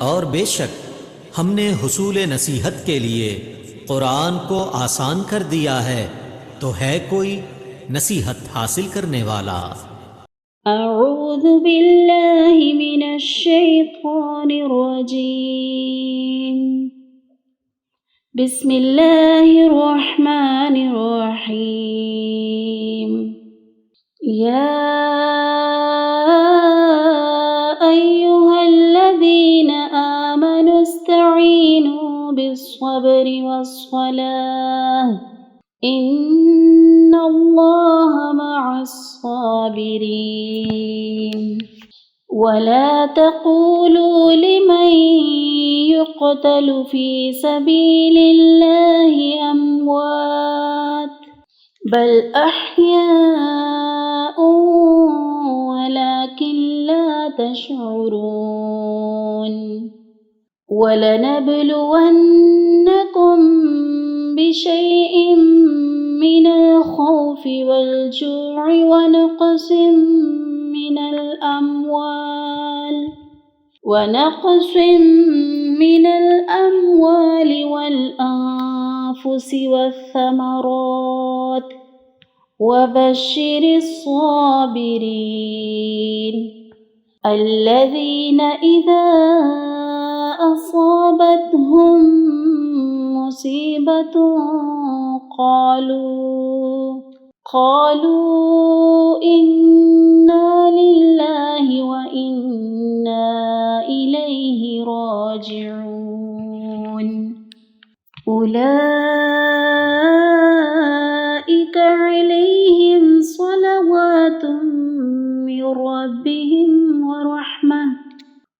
और बेशक हमने हुसूल नसीहत के लिए कुरान को आसान कर दिया है, तो है कोई नसीहत हासिल करने वाला। अऊज़ु बिल्लाहि मिनश शैतानिर रजीम। बिस्मिल्लाहिर रहमानिर रहीम। या अय्युहल्लज़ीना आमनु इस्तईनु बिस्सब्रि वस्सलाह इन्नल्लाह मअस्साबिरीन। वला तक़ूलू लिमन युक़तलु फ़ी सबीलिल्लाहि अम्वात बल अह्याउन वलाकिन ला तशऊरून। वलनब्लुवन्नकुम बिशैइन मिनल खौफि वल जु'i वनक़सिम मिनल अम्वालि वल अन्फुसि वस्समरात वबश्शिरिस साबिरीन अल्लज़ीना इज़ा असाबतहुम मुसीबतुन क़ालू इन्ना लिल्लाहि व इन्ना इलैहि राजिऊन। उलाइका अलैहिम सलवातुम मिर रब्बिहिम व रहमह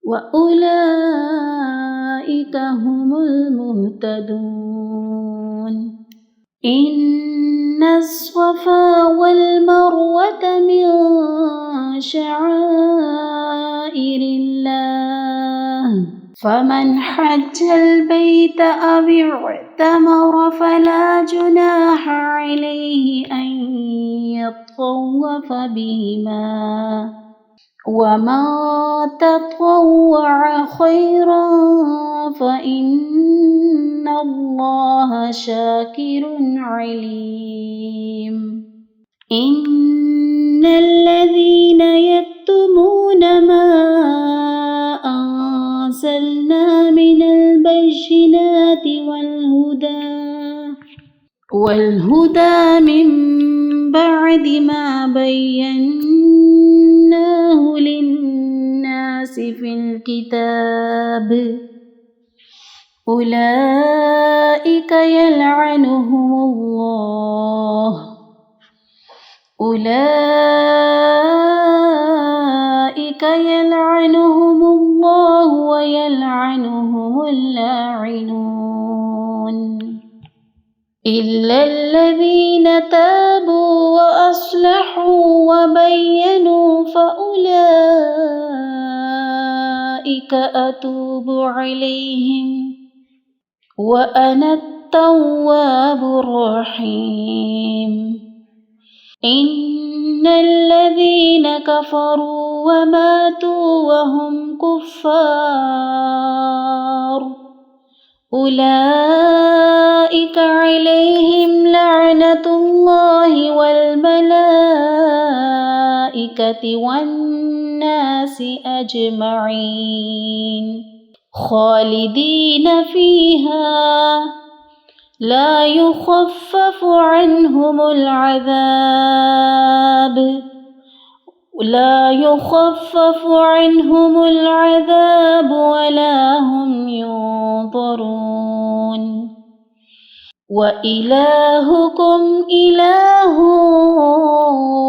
व उलाइका हुमुल मुहतदून। इन्नस्सफ़ा वल मरवत मिन शआइरिल्लाह फमन हज्जल बैत अव इअतमर फला जुनाह अलैहि अन यत्तवफ़ बिहिमा वमन तत्वव्वअ खैरन फ़इन्नल्लाह शाकिरुन अलीम। इन्नल्लज़ीना यक्तुमून मा अंज़लना मिनल बय्यिनाति वल हुदा मिन बअदि मा बय्यन्नाहु लिन्नासि फ़िल किताब उलाइका यलअनुहुमुल्लाहु व यलअनुहुमुल लाइनून इल्लल्लज़ीना ताबू व अस्लहू व बय्यनू फ़उलाइका अतूबु अलैहिम व अना अत-तव्वाबुर रहीम। इन्नल्लज़ीना कफ़रू व मातू व हुम कुफ़्फ़ार उलाइका अलैहिम लअनतुल्लाहि वल मलाइकति वन्नासि अजमईन खालिदीन फ़ीहा ला युख़फ़फ़ु अन्हुमुल अज़ाब वला हुम युनज़रून। व इलाहुकुम इलाहुन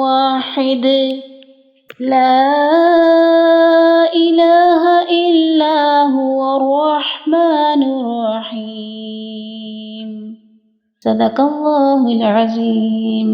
वाहिद ला इलाहा इल्ला हुवर रहमानुर रहीम। सदक़ल्लाहुल अज़ीम।